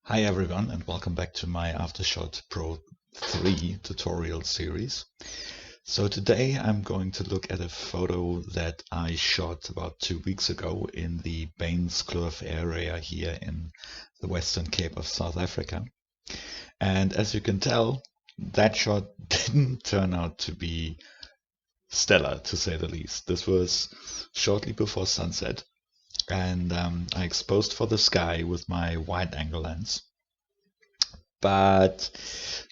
Hi everyone, and welcome back to my Aftershot Pro 3 tutorial series. So today I'm going to look at a photo that I shot about 2 weeks ago in the Bainskloof area here in the Western Cape of South Africa. And as you can tell, that shot didn't turn out to be stellar, to say the least. This was shortly before sunset, and I exposed for the sky with my wide-angle lens. But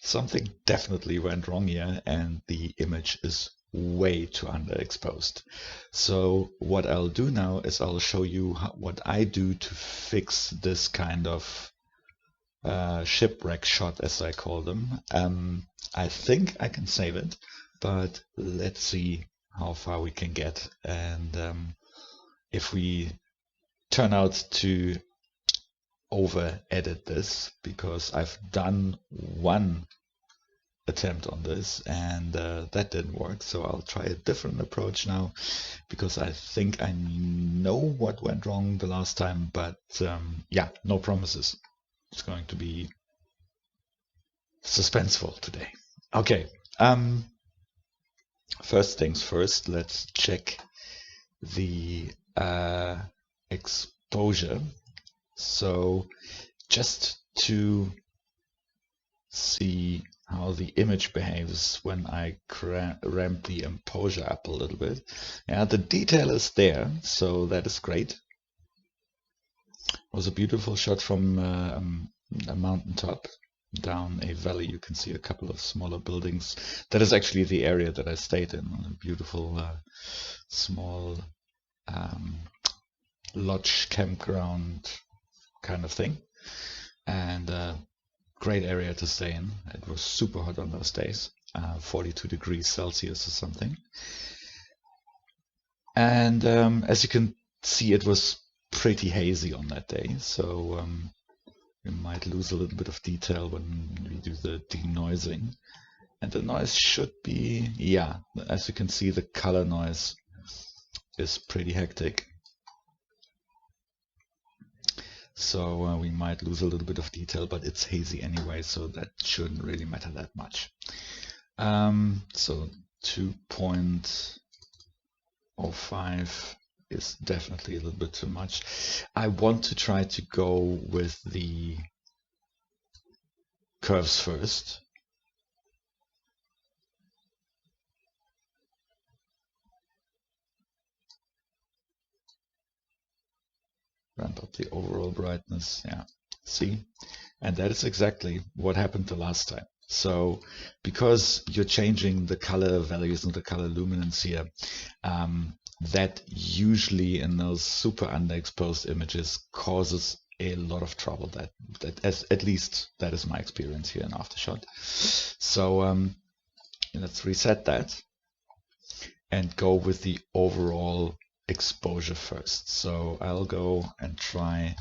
something definitely went wrong here, and the image is way too underexposed. So what I'll do now is I'll show you what I do to fix this kind of shipwreck shot, as I call them. I think I can save it, but let's see how far we can get, and if we turn out to over edit this, because I've done one attempt on this and that didn't work. So I'll try a different approach now, because I think I know what went wrong the last time, but yeah, no promises. It's going to be suspenseful today. Okay, first things first, let's check the exposure. So just to see how the image behaves when I ramp the exposure up a little bit. Yeah, the detail is there, so that is great. It was a beautiful shot from a mountaintop down a valley. You can see a couple of smaller buildings. That is actually the area that I stayed in, a beautiful small lodge campground kind of thing, and great area to stay in. It was super hot on those days, 42 degrees Celsius or something. And as you can see, it was pretty hazy on that day, so we might lose a little bit of detail when we do the denoising. And the noise should be, yeah, as you can see, the color noise is pretty hectic. So we might lose a little bit of detail, but it's hazy anyway, so that shouldn't really matter that much. So 2.05 is definitely a little bit too much. I want to try to go with the curves first. Ramp up the overall brightness, yeah, see? And that is exactly what happened the last time. So because you're changing the color values and the color luminance here, that usually in those super underexposed images causes a lot of trouble. At least that is my experience here in Aftershot. So let's reset that and go with the overall exposure first. So I'll go and try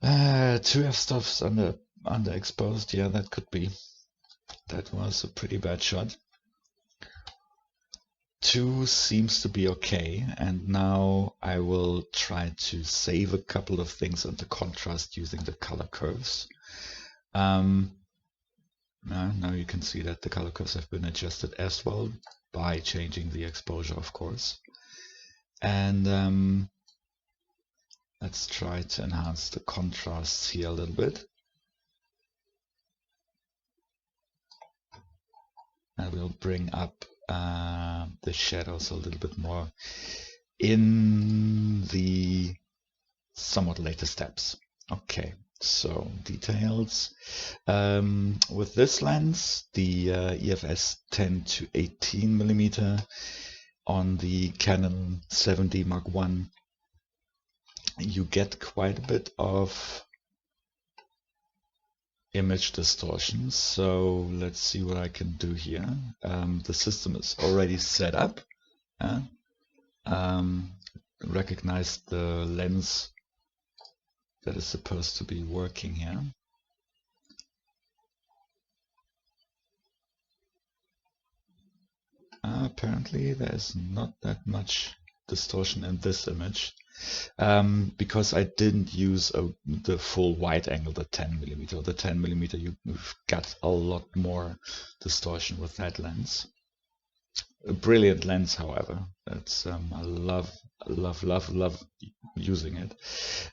2 f-stops underexposed. Yeah, that could be. That was a pretty bad shot. 2 seems to be okay, and now I will try to save a couple of things and the contrast using the color curves. Now you can see that the color curves have been adjusted as well by changing the exposure, of course. And let's try to enhance the contrasts here a little bit. And we'll bring up the shadows a little bit more in the somewhat later steps. Okay, so details. With this lens, the EFS 10 to 18 millimeter on the Canon 7D Mark I, you get quite a bit of image distortion. So let's see what I can do here. The system is already set up. Recognize the lens that is supposed to be working here. Apparently there's not that much distortion in this image because I didn't use the full wide angle, the 10mm. The 10mm, you've got a lot more distortion with that lens. A brilliant lens, however. That's I love using it.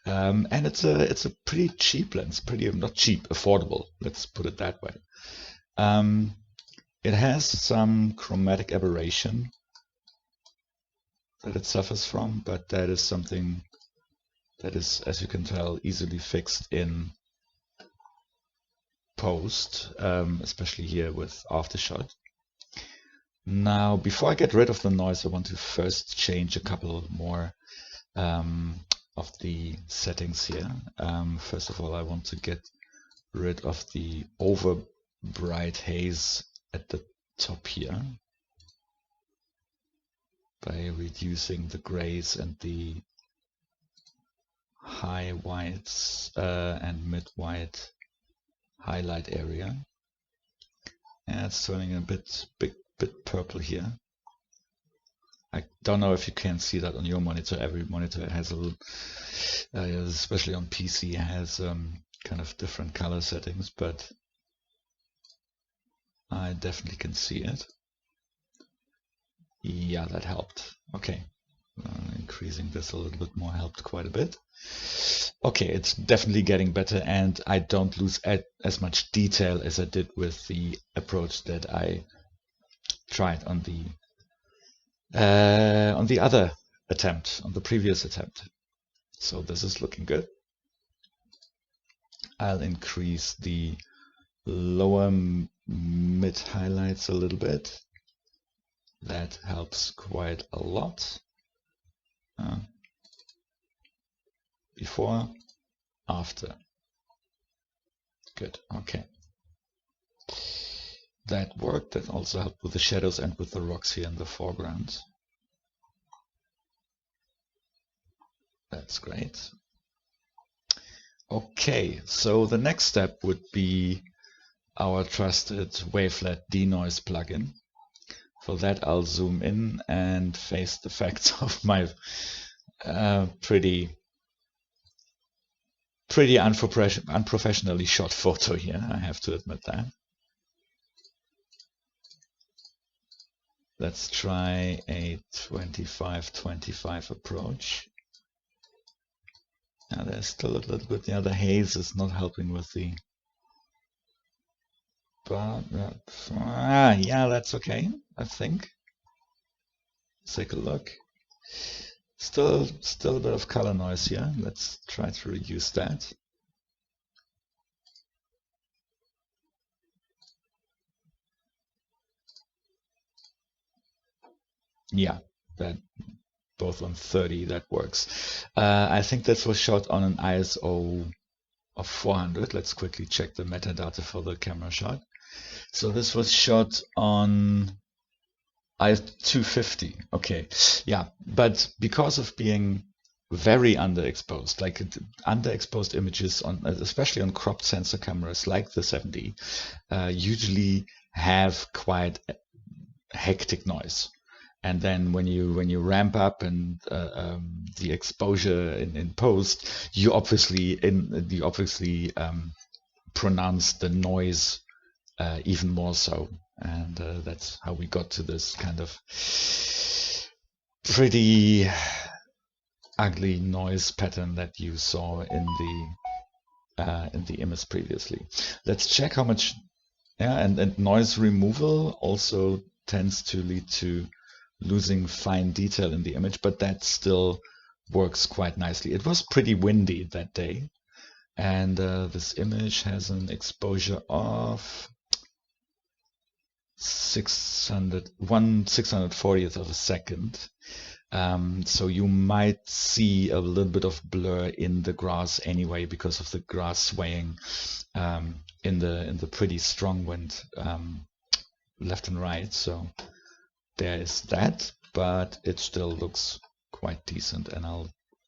And it's a pretty cheap lens, not cheap, affordable. Let's put it that way. It has some chromatic aberration that it suffers from, but that is something that is, as you can tell, easily fixed in post, especially here with Aftershot. Now, before I get rid of the noise, I want to first change a couple more of the settings here. First of all, I want to get rid of the over bright haze at the top here by reducing the grays and the high whites and mid white highlight area. And it's turning a bit purple here. I don't know if you can see that on your monitor. Every monitor has a little, especially on PC, has kind of different color settings, but I definitely can see it. Yeah, that helped. Okay, increasing this a little bit more helped quite a bit. Okay, it's definitely getting better, and I don't lose as much detail as I did with the approach that I tried on the other attempt, on the previous attempt. So this is looking good. I'll increase the lower mid highlights a little bit. That helps quite a lot. Before, after. Good, okay. That worked. That also helped with the shadows and with the rocks here in the foreground. That's great. Okay, so the next step would be our trusted Wavelet Denoise plugin. For that, I'll zoom in and face the facts of my pretty unprofessionally shot photo here. I have to admit that. Let's try a 25-25 approach. Now there's still a little bit, yeah, the haze is not helping with the, but yeah, that's okay, I think. Let's take a look. Still a bit of color noise here. Let's try to reduce that. Yeah, that both on 30, that works. I think that was shot on an ISO of 400. Let's quickly check the metadata for the camera shot. So this was shot on IS-250. Okay, yeah, but because of being very underexposed, like underexposed images on, especially on cropped sensor cameras like the 7D, usually have quite hectic noise. And then when you ramp up and the exposure in post, you obviously pronounce the noise even more so. And that's how we got to this kind of pretty ugly noise pattern that you saw in the image previously. Let's check how much. Yeah, and noise removal also tends to lead to losing fine detail in the image, but that still works quite nicely. It was pretty windy that day, and this image has an exposure of 1/640th of a second. So you might see a little bit of blur in the grass anyway because of the grass swaying in the pretty strong wind left and right. So there is that, but it still looks quite decent, and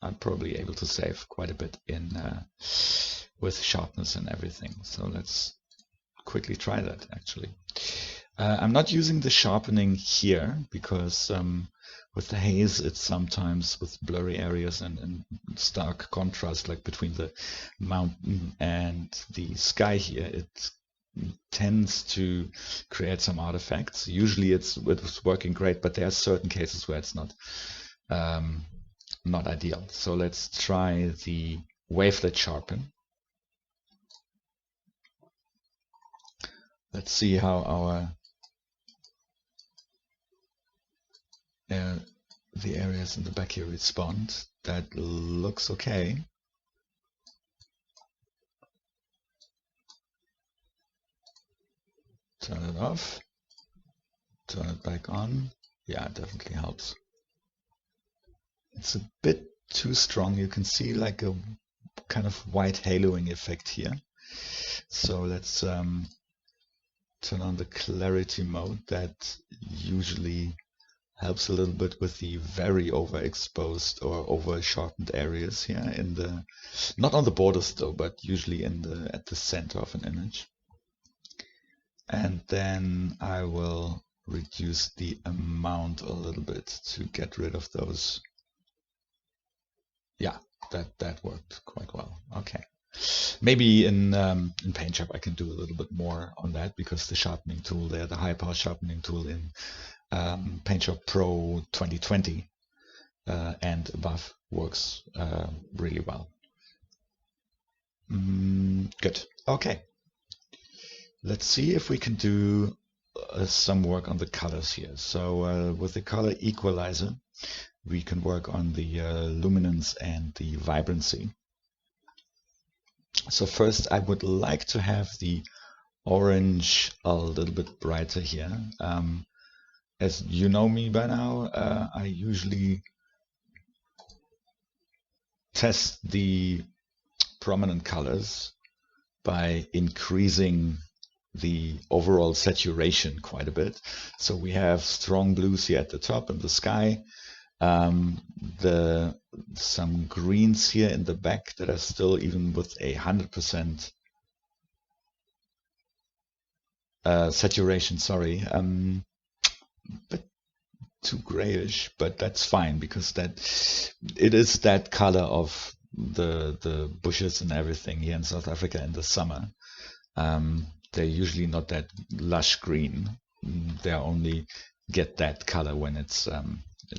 I'm probably able to save quite a bit in with sharpness and everything. So let's quickly try that. Actually, I'm not using the sharpening here because with the haze, it's sometimes with blurry areas and stark contrast, like between the mountain and the sky here, it tends to create some artifacts. Usually it's working great, but there are certain cases where it's not ideal. So let's try the Wavelet Sharpen. Let's see how our the areas in the back here respond. That looks okay. Turn it off. Turn it back on. Yeah, it definitely helps. It's a bit too strong. You can see like a kind of white haloing effect here. So let's turn on the clarity mode. That usually helps a little bit with the very overexposed or over sharpened areas here in the, not on the borders though, but usually in the at the center of an image. And then I will reduce the amount a little bit to get rid of those. Yeah, that worked quite well. Okay. Maybe in Paintshop I can do a little bit more on that, because the sharpening tool there, the high power sharpening tool in Paintshop Pro 2020 and above works really well. Good. Okay. Let's see if we can do some work on the colors here. So with the color Equalizer, we can work on the luminance and the vibrancy. So first I would like to have the orange a little bit brighter here. As you know me by now, I usually test the prominent colors by increasing the overall saturation quite a bit. So we have strong blues here at the top in the sky, some greens here in the back that are still, even with 100% saturation, sorry, but too grayish, but that's fine, because it is that color of the bushes and everything here in South Africa in the summer. They're usually not that lush green. They only get that color when it's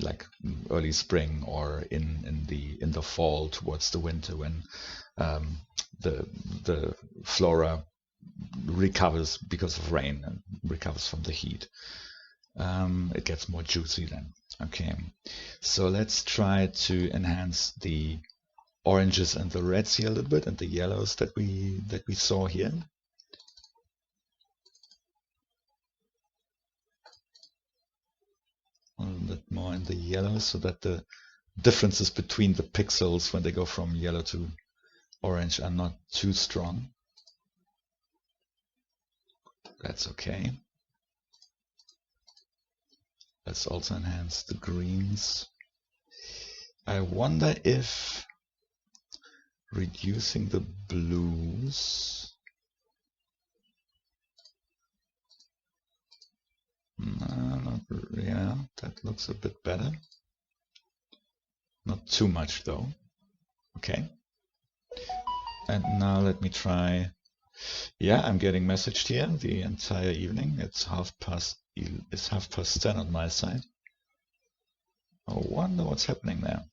like early spring or in the fall towards the winter, when the flora recovers because of rain and recovers from the heat. It gets more juicy then. Okay, so let's try to enhance the oranges and the reds here a little bit, and the yellows that we saw here. A little bit more in the yellow, so that the differences between the pixels when they go from yellow to orange are not too strong. That's okay. Let's also enhance the greens. I wonder if reducing the blues, yeah, that looks a bit better. Not too much though. Okay. And now let me try. Yeah, I'm getting messaged here the entire evening. It's 10:30 on my side. I wonder what's happening there.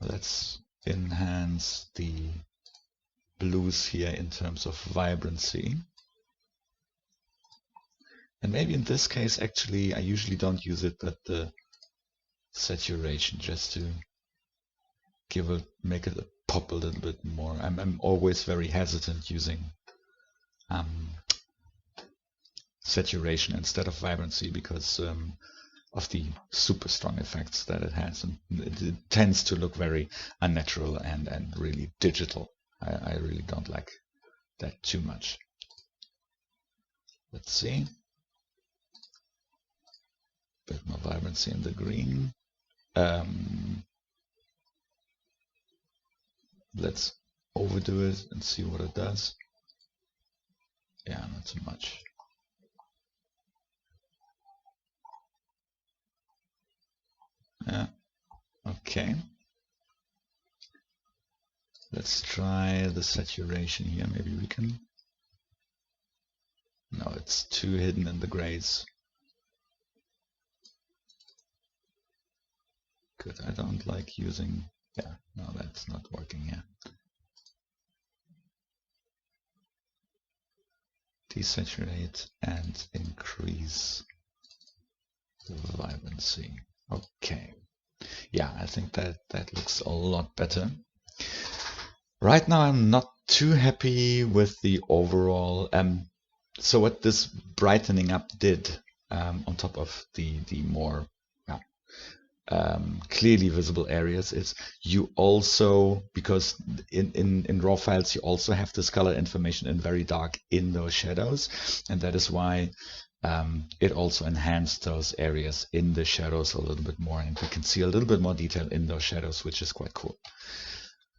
Let's enhance the blues here in terms of vibrancy. And maybe in this case, actually, I usually don't use it, but the saturation, just to make it pop a little bit more. I'm always very hesitant using saturation instead of vibrancy, because of the super strong effects that it has, and it tends to look very unnatural and really digital. I really don't like that too much. Let's see. Bit more vibrancy in the green. Let's overdo it and see what it does. Yeah, not too much. Okay. Let's try the saturation here. Maybe we can... No, it's too hidden in the grays. Good, I don't like using... Yeah, no, that's not working here. Desaturate and increase the vibrancy. Okay. Yeah, I think that looks a lot better. Right now I'm not too happy with the overall. So what this brightening up did, on top of the more clearly visible areas, is you also, because in raw files you also have this color information in very dark in those shadows, and that is why it also enhanced those areas in the shadows a little bit more, and we can see a little bit more detail in those shadows, which is quite cool.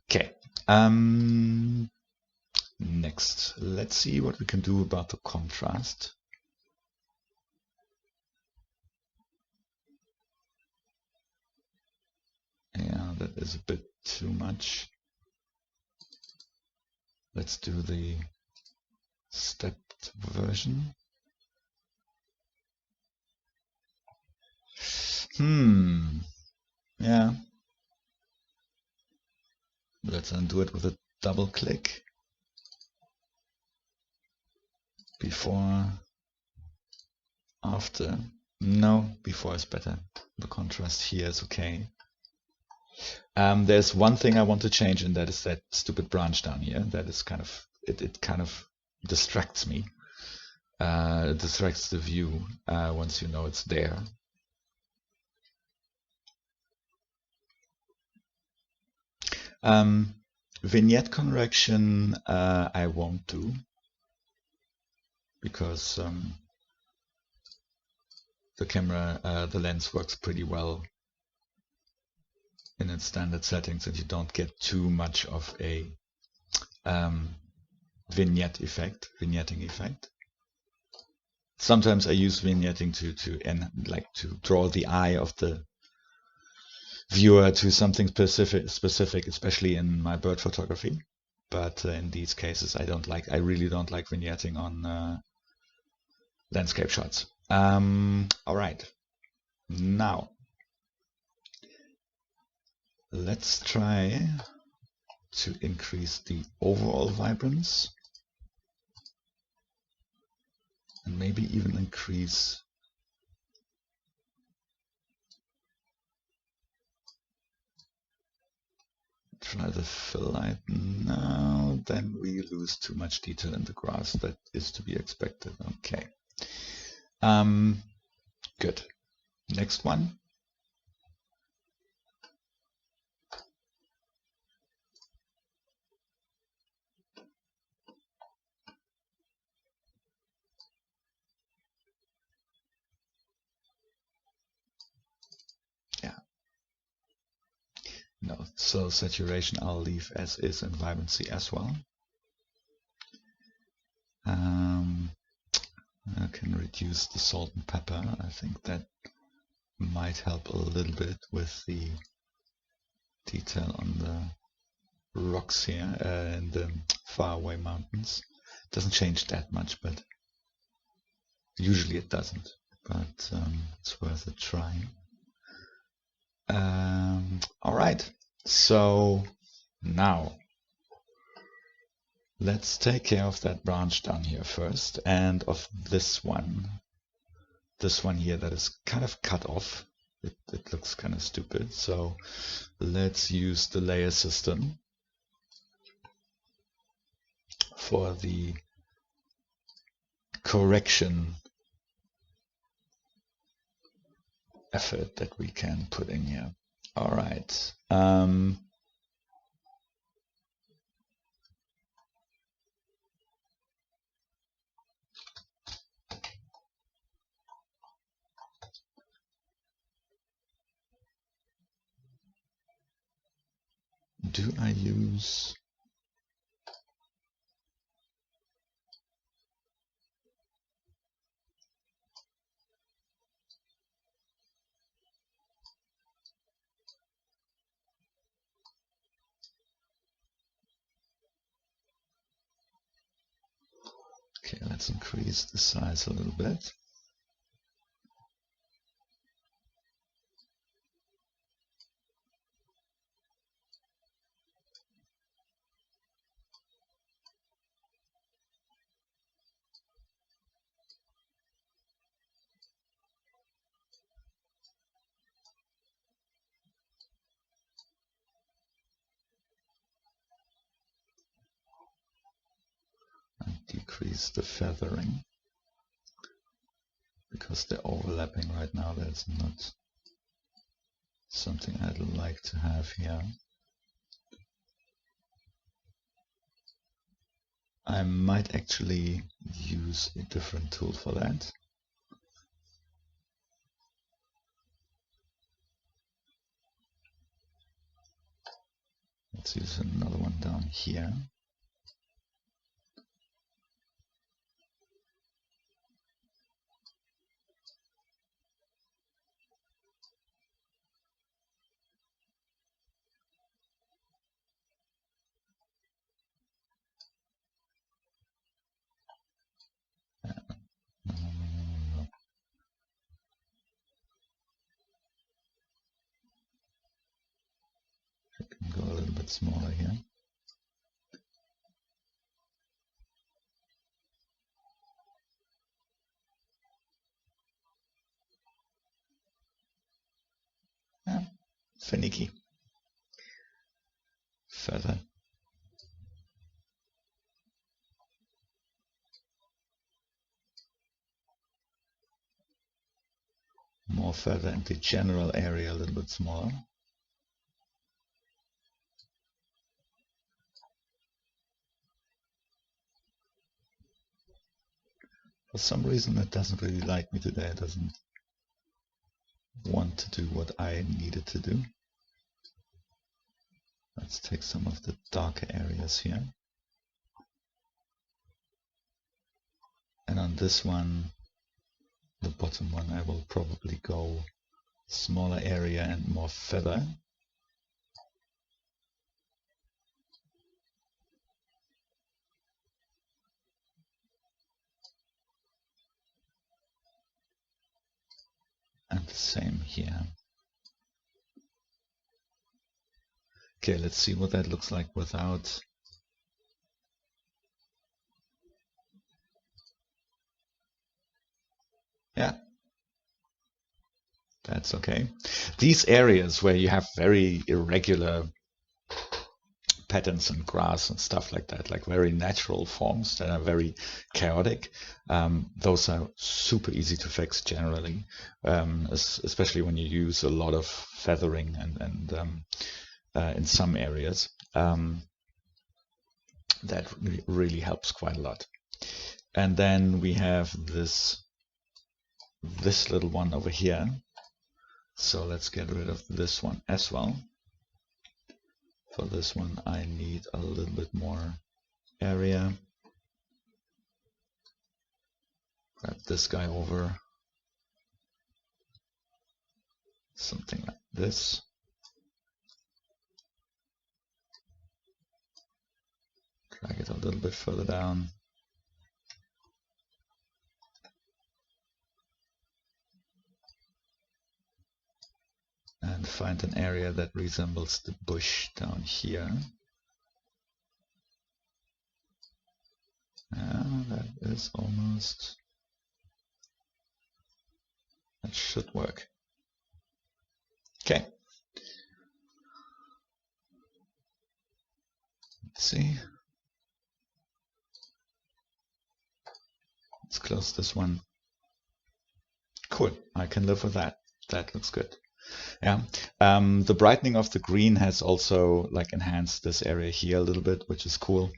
Okay. Next, let's see what we can do about the contrast. Yeah, that is a bit too much. Let's do the stepped version. Yeah. Let's undo it with a double click. Before, after. No, before is better. The contrast here is okay. There's one thing I want to change, and that is that stupid branch down here. That is kind of, it kind of distracts me. It distracts the view once you know it's there. Vignette Contraction I won't do, because the camera, the lens works pretty well in its standard settings, and you don't get too much of a vignetting effect. Sometimes I use vignetting to draw the eye of the viewer to something specific, especially in my bird photography. But in these cases, I really don't like vignetting on landscape shots. All right, now let's try to increase the overall vibrance, and maybe even increase try the fill light. No, then we lose too much detail in the grass. That is to be expected. Okay. Good. Next one. No, so saturation I'll leave as is, and vibrancy as well. I can reduce the salt and pepper. I think that might help a little bit with the detail on the rocks here in the faraway mountains. It doesn't change that much, but usually it doesn't. But it's worth a try. All right, so now let's take care of that branch down here first, and of this one here that is kind of cut off. It looks kind of stupid, so let's use the layer system for the correction effort that we can put in here. All right. Do I use... Let's increase the size a little bit. Decrease the feathering, because they're overlapping right now. That's not something I'd like to have here. I might actually use a different tool for that. Let's use another one down here. Go a little bit smaller here. Yeah, finicky. Feather. More feather, and the general area a little bit smaller. For some reason it doesn't really like me today. It doesn't want to do what I needed to do. Let's take some of the darker areas here. And on this one, the bottom one, I will probably go smaller area and more feather. And the same here. Okay, let's see what that looks like without. Yeah, that's okay. These areas where you have very irregular patterns and grass and stuff like that, like very natural forms that are very chaotic, those are super easy to fix generally, especially when you use a lot of feathering and in some areas. That really helps quite a lot. And then we have this little one over here. So let's get rid of this one as well. For this one, I need a little bit more area. Grab this guy over. Something like this. Drag it a little bit further down. And find an area that resembles the bush down here. That is almost, that should work. Okay. Let's see. Let's close this one. Cool, I can live with that. That looks good. Yeah. The brightening of the green has also like enhanced this area here a little bit, which is cool.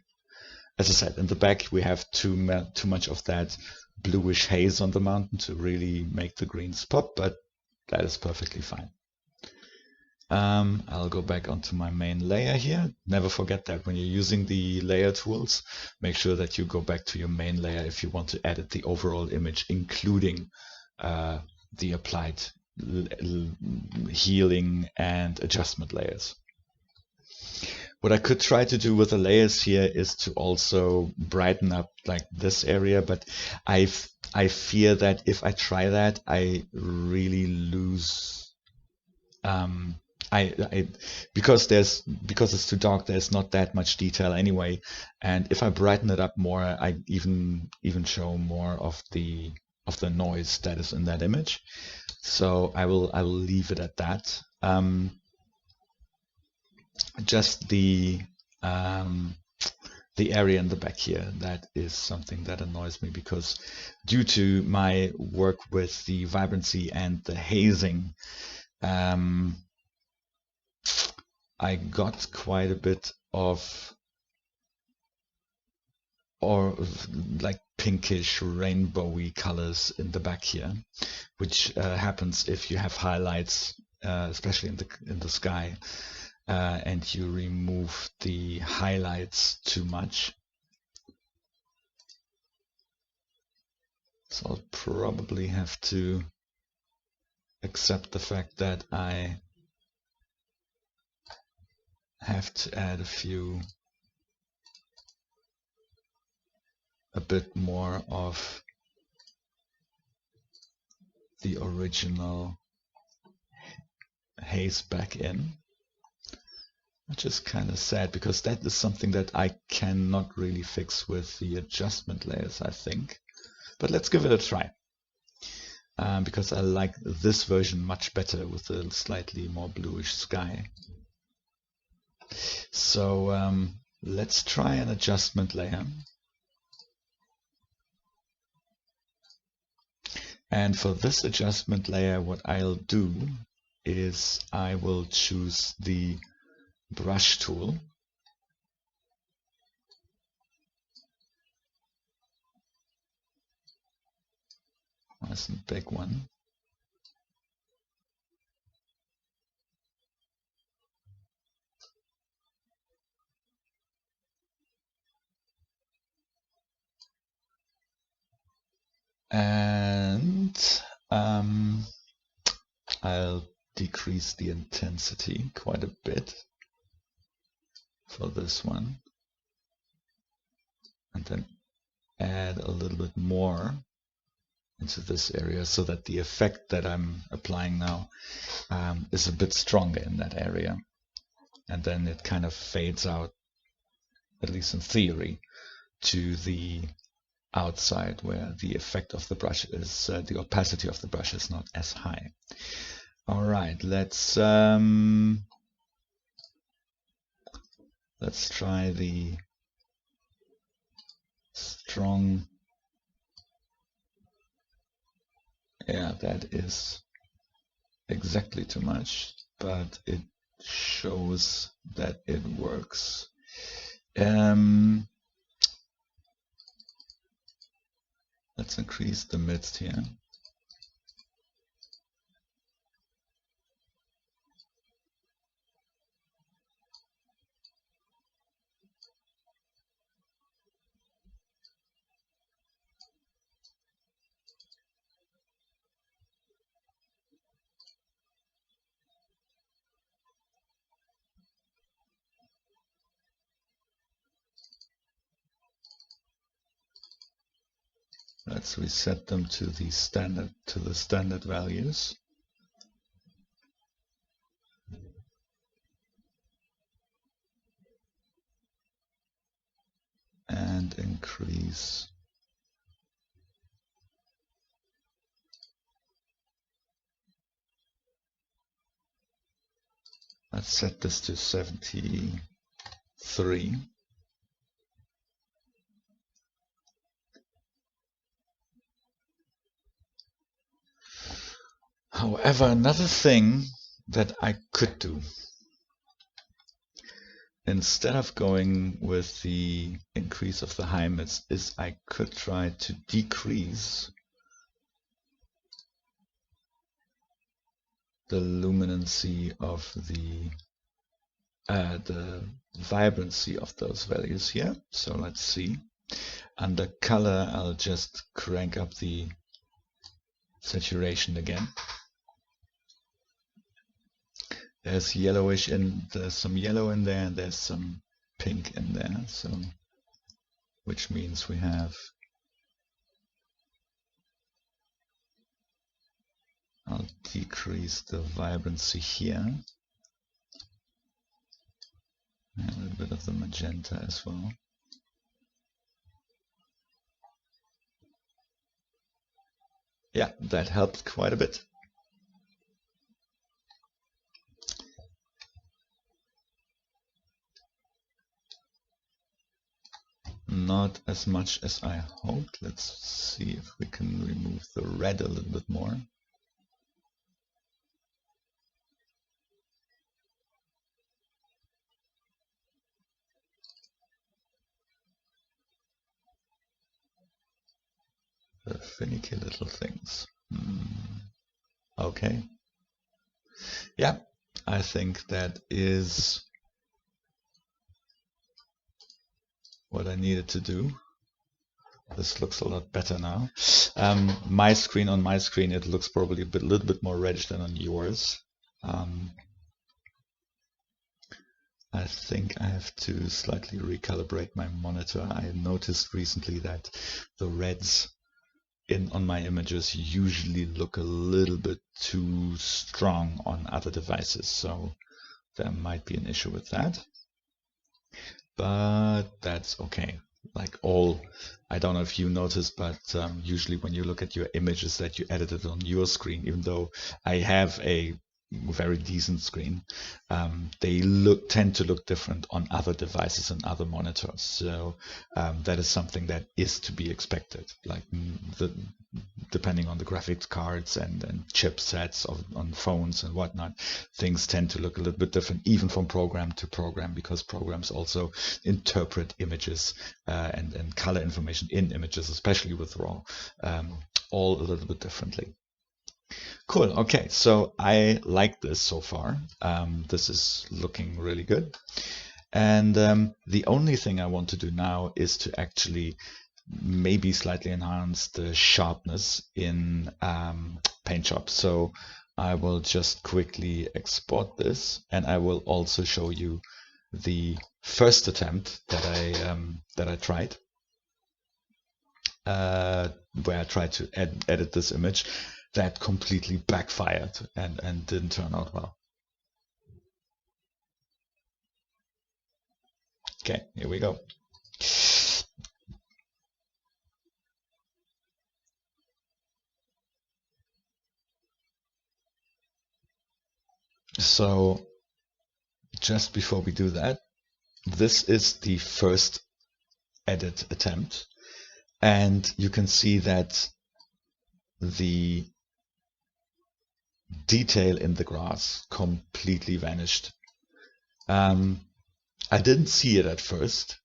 As I said, in the back we have too much of that bluish haze on the mountain to really make the greens pop, but that is perfectly fine. I'll go back onto my main layer here. Never forget that when you're using the layer tools, make sure that you go back to your main layer if you want to edit the overall image, including the applied healing and adjustment layers. What I could try to do with the layers here is to also brighten up like this area, but I fear that if I try that, I really lose. Because it's too dark, there's not that much detail anyway, and if I brighten it up more, I even show more of the noise that is in that image. So I will leave it at that. Just the area in the back here, that is something that annoys me, because due to my work with the vibrancy and the hazing, I got quite a bit of like pinkish rainbowy colors in the back here, which happens if you have highlights, especially in the sky, and you remove the highlights too much. So I'll probably have to accept the fact that I have to add a bit more of the original haze back in, which is kind of sad, because that is something that I cannot really fix with the adjustment layers, I think. But let's give it a try, because I like this version much better with a slightly more bluish sky. So let's try an adjustment layer. And for this adjustment layer, what I'll do is I will choose the brush tool. Nice and big one. And I'll decrease the intensity quite a bit for this one, and then add a little bit more into this area, so that the effect that I'm applying now is a bit stronger in that area, and then it kind of fades out, at least in theory, to the outside, where the effect of the brush is, the opacity of the brush is not as high. All right, let's try the strong. Yeah, that is exactly too much, but it shows that it works. Let's increase the midst here. Let's reset them to the standard values. And increase let's set this to 73. However, another thing that I could do, instead of going with the increase of the high mids, is I could try to decrease the luminancy of the vibrancy of those values here. So let's see. Under color, I'll just crank up the saturation again. There's yellowish there's some yellow in there, and there's some pink in there, so which means we have, I'll decrease the vibrancy here, and a little bit of the magenta as well. Yeah, that helped quite a bit. Not as much as I hoped. Let's see if we can remove the red a little bit more. The finicky little things. Okay. Yeah, I think that is what I needed to do. This looks a lot better now. On my screen, it looks probably a little bit more reddish than on yours. I think I have to slightly recalibrate my monitor. I noticed recently that the reds on my images usually look a little bit too strong on other devices, so there might be an issue with that. But that's okay. I don't know if you noticed, but usually when you look at your images that you edited on your screen, even though I have a very decent screen, they tend to look different on other devices and other monitors. So that is something that is to be expected. Depending on the graphics cards and chipsets on phones and whatnot, things tend to look a little bit different, even from program to program, because programs also interpret images and color information in images, especially with RAW, all a little bit differently. Cool. Okay, so I like this so far. This is looking really good. And the only thing I want to do now is to actually maybe slightly enhance the sharpness in Paintshop. So I will just quickly export this, and I will also show you the first attempt that I tried, where I tried to edit this image. That completely backfired and didn't turn out well. Okay, here we go. So just before we do that, this is the first edit attempt, and you can see that the detail in the grass completely vanished. I didn't see it at first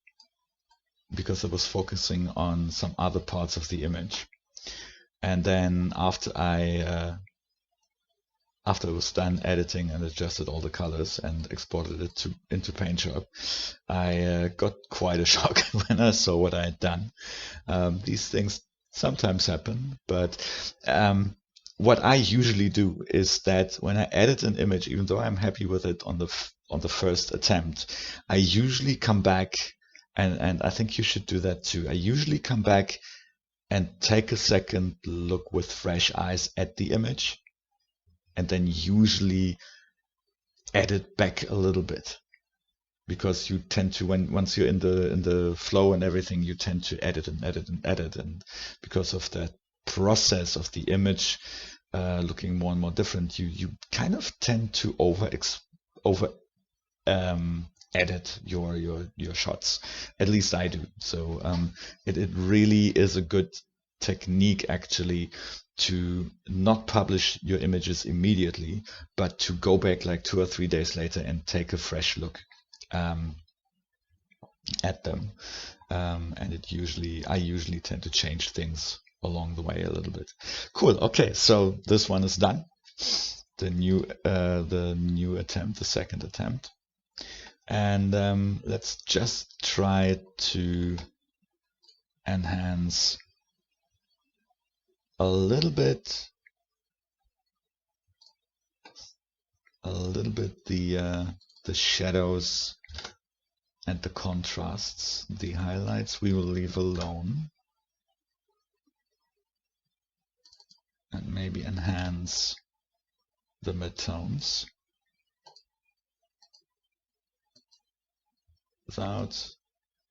because I was focusing on some other parts of the image, and then after I was done editing and adjusted all the colors and exported it into Paintshop, I got quite a shock when I saw what I had done. These things sometimes happen, but what I usually do is that when I edit an image, even though I'm happy with it on the first attempt, I usually come back, and I think you should do that too. I usually come back and take a second look with fresh eyes at the image, and then usually edit back a little bit, because you tend to, once you're in the flow and everything, you tend to edit and edit and edit, and because of that process of the image looking more and more different, you kind of tend to edit your shots. At least I do. So it really is a good technique actually to not publish your images immediately, but to go back like 2 or 3 days later and take a fresh look at them. And I usually tend to change things along the way a little bit. Cool. Okay, so this one is done. The new attempt, the second attempt. And let's just try to enhance a little bit a little bit the shadows and the contrasts. The highlights we will leave alone, and maybe enhance the midtones without,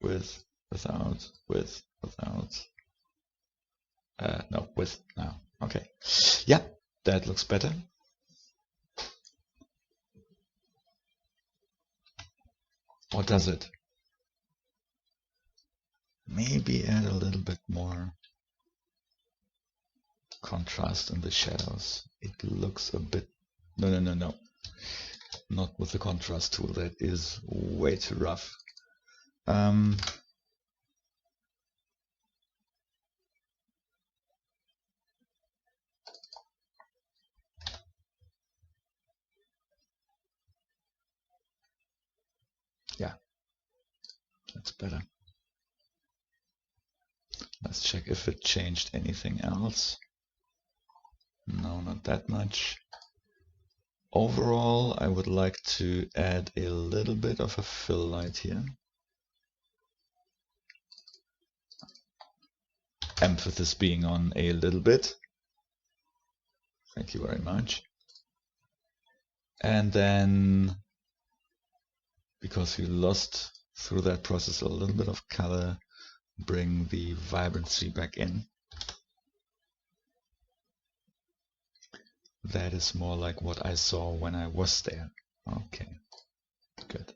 with, without, with, without. No, with now. Okay. Yeah, that looks better. Or does it? Maybe add a little bit more contrast in the shadows. It looks a bit... No. Not with the contrast tool. That is way too rough. Yeah, that's better. Let's check if it changed anything else. No, not that much. Overall, I would like to add a little bit of a fill light here. Emphasis being on a little bit. Thank you very much. And then, because we lost through that process a little bit of color, bring the vibrancy back in. That is more like what I saw when I was there. Okay, good.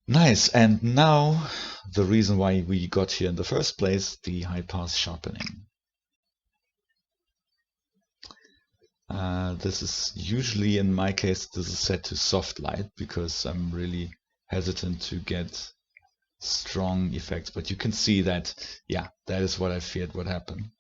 Nice, and now the reason why we got here in the first place, the high pass sharpening. This is usually, in my case, this is set to soft light because I'm really hesitant to get strong effects, but you can see that, yeah, that is what I feared would happen.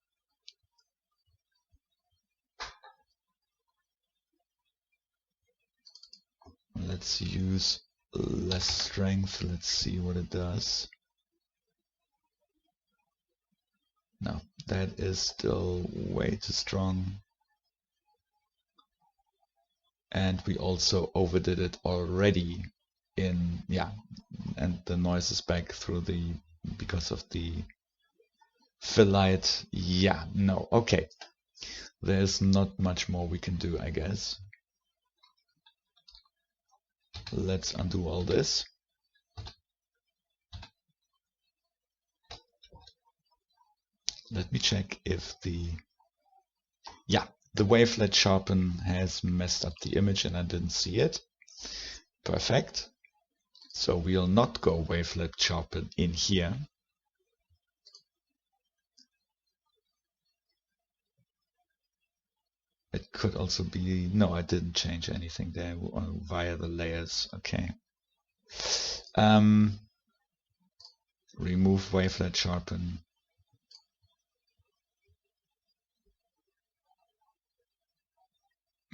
Let's use less strength. Let's see what it does. No, that is still way too strong. And we also overdid it already in, yeah, and the noise is back through the, because of the fill light. Yeah, no, okay. There's not much more we can do, I guess. Let's undo all this. Let me check if the, yeah, the wavelet sharpen has messed up the image and I didn't see it. Perfect. So we'll not go wavelet sharpen in here. It could also be, no, I didn't change anything there via the layers. Okay. Remove wavelet sharpen.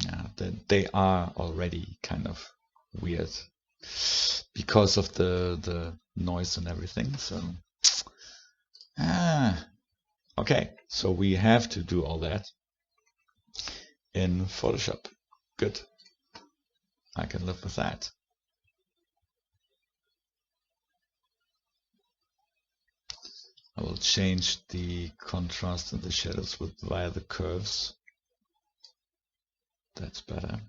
Yeah, they are already kind of weird because of the noise and everything. So, okay. So we have to do all that in Photoshop. Good. I can live with that. I will change the contrast and the shadows via the curves. That's better.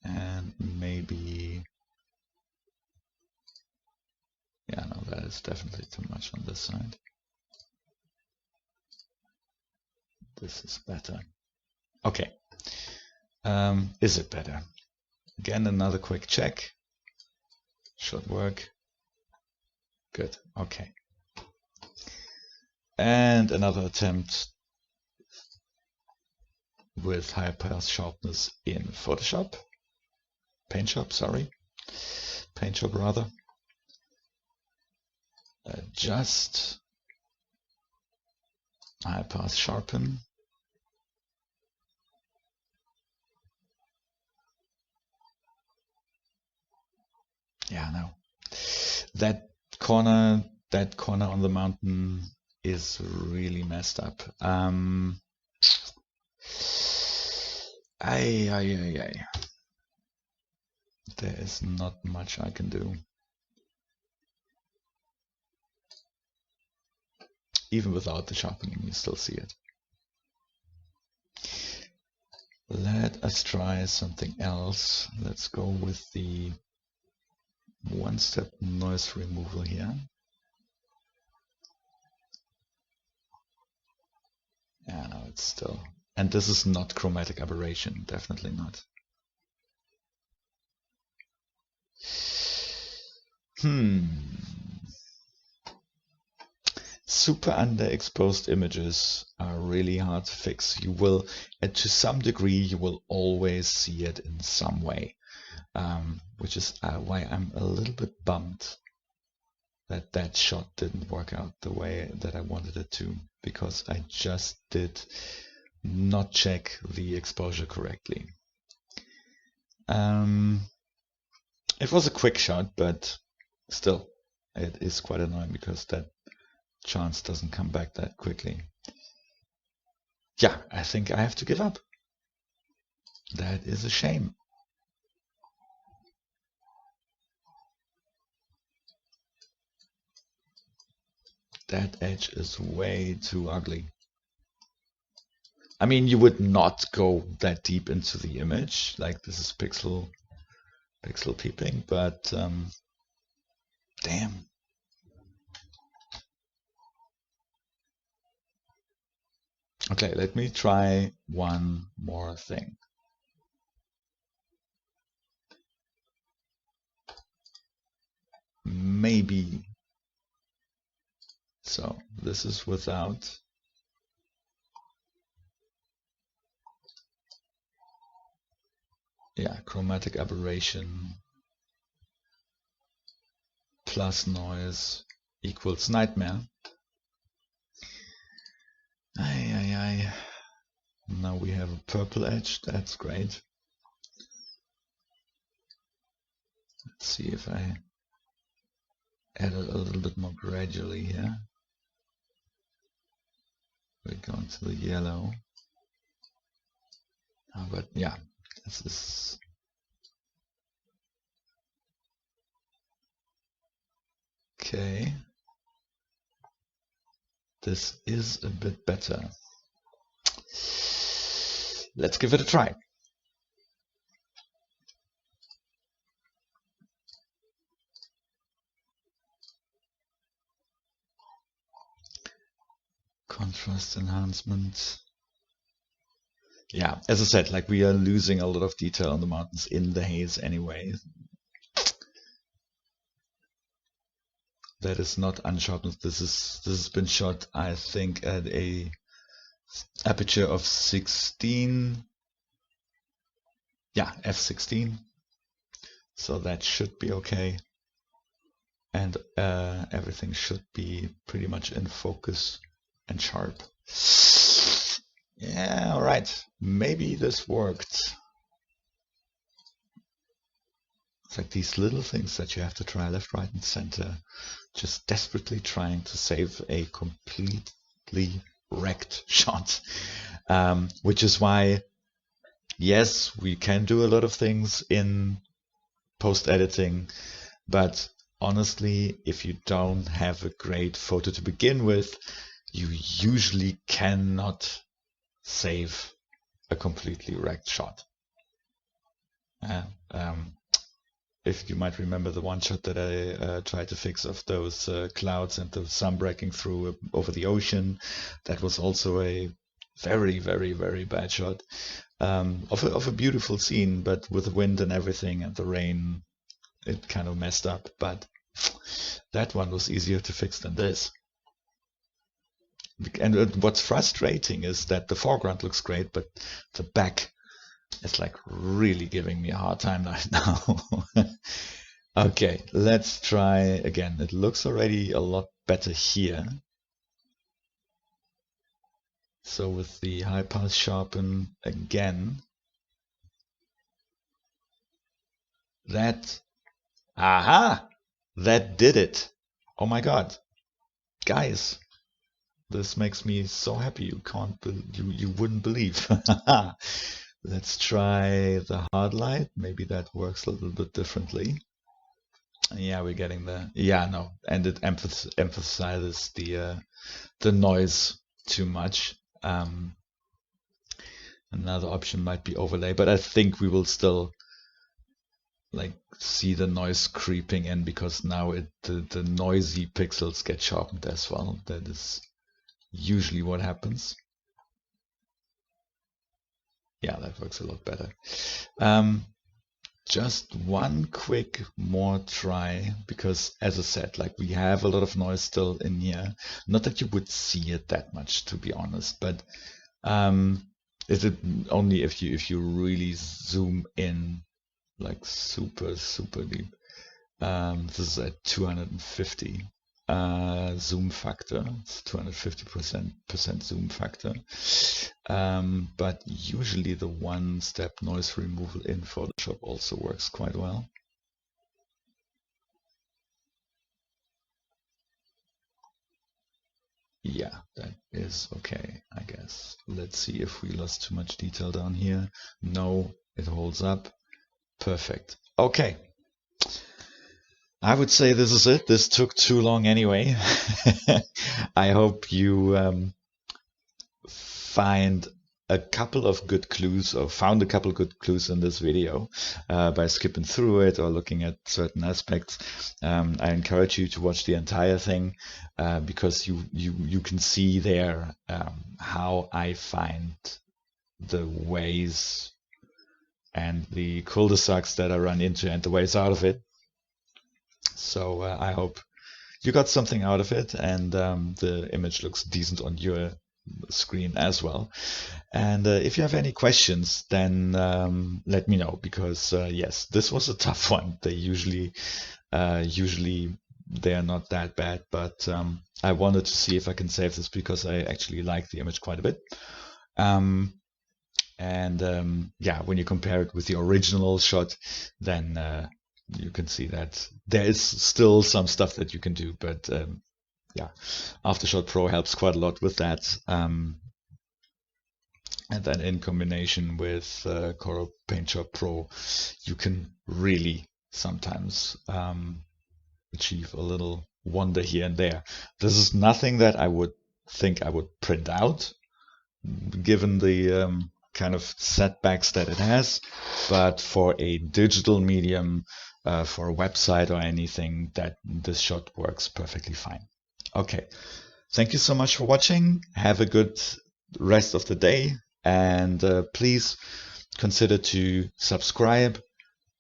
And maybe, yeah, no, that is definitely too much on this side. This is better. Okay. Is it better? Again, another quick check. Should work. Good. Okay. And another attempt with high pass sharpness in Photoshop. Paintshop, sorry. Paintshop rather. Adjust. High pass sharpen. Yeah, no. That corner on the mountain is really messed up. There is not much I can do. Even without the sharpening, you still see it. Let us try something else. Let's go with the one-step noise removal here. Yeah, no, it's still... And this is not chromatic aberration, definitely not. Super underexposed images are really hard to fix. You will, and to some degree, you will always see it in some way, which is why I'm a little bit bummed that that shot didn't work out the way that I wanted it to, because I just did not check the exposure correctly. It was a quick shot, but still, it is quite annoying because that chance doesn't come back that quickly. Yeah, I think I have to give up. That is a shame. That edge is way too ugly. I mean, you would not go that deep into the image, like this is pixel peeping, but damn. Okay, let me try one more thing. Maybe. So this is without. Yeah, chromatic aberration plus noise equals nightmare. Now we have a purple edge, that's great. Let's see if I add it a little bit more gradually here. We're going to the yellow. But yeah, this is okay. This is a bit better. Let's give it a try. Contrast enhancement. Yeah, as I said, like we are losing a lot of detail on the mountains in the haze anyway. That is not unsharpened. This has been shot, I think, at a aperture of 16. Yeah, f16. So that should be okay. And everything should be pretty much in focus and sharp. Yeah, all right. Maybe this worked. It's like these little things that you have to try left, right, and center, just desperately trying to save a completely wrecked shot. Which is why, yes, we can do a lot of things in post-editing, but honestly, if you don't have a great photo to begin with, you usually cannot save a completely wrecked shot. If you might remember the one shot that I tried to fix of those clouds and the sun breaking through over the ocean, that was also a very, very, very bad shot of a beautiful scene, but with the wind and everything and the rain, it kind of messed up. But that one was easier to fix than this. And what's frustrating is that the foreground looks great, but the back is like really giving me a hard time right now. Okay, let's try again. It looks already a lot better here. So with the high pass sharpen again, that did it. Oh my god, guys, this makes me so happy. You wouldn't believe. Let's try the hard light. Maybe that works a little bit differently. Yeah, we're getting the, yeah, no, and it emphasizes the noise too much. Another option might be overlay, but I think we will still like see the noise creeping in because now the noisy pixels get sharpened as well. That is usually what happens. Yeah, that works a lot better. Just one quick more try, because as I said, like we have a lot of noise still in here. Not that you would see it that much, to be honest, but is it only if you really zoom in like super deep. This is at 250 zoom factor. It's 250% zoom factor. But usually the one-step noise removal in Photoshop also works quite well. Yeah, that is okay, I guess. Let's see if we lost too much detail down here. No, it holds up. Perfect. Okay. I would say this is it. This took too long anyway. I hope you find a couple of good clues, or found a couple of good clues in this video by skipping through it or looking at certain aspects. I encourage you to watch the entire thing because you can see there how I find the ways and the cul-de-sacs that I run into and the ways out of it. So I hope you got something out of it, and the image looks decent on your screen as well. And if you have any questions, then let me know, because yes, this was a tough one. They usually they are not that bad, but I wanted to see if I can save this because I actually like the image quite a bit. Yeah, when you compare it with the original shot, then you can see that there is still some stuff that you can do, but yeah, Aftershot Pro helps quite a lot with that. And then in combination with Corel Paintshop Pro, you can really sometimes achieve a little wonder here and there. This is nothing that I would think I would print out, given the kind of setbacks that it has, but for a digital medium, for a website or anything, that this shot works perfectly fine. Okay, thank you so much for watching. Have a good rest of the day, and please consider to subscribe,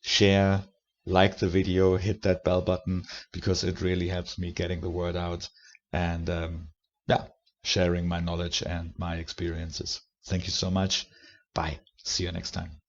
share, like the video, hit that bell button, because it really helps me getting the word out and yeah, sharing my knowledge and my experiences. Thank you so much. Bye. See you next time.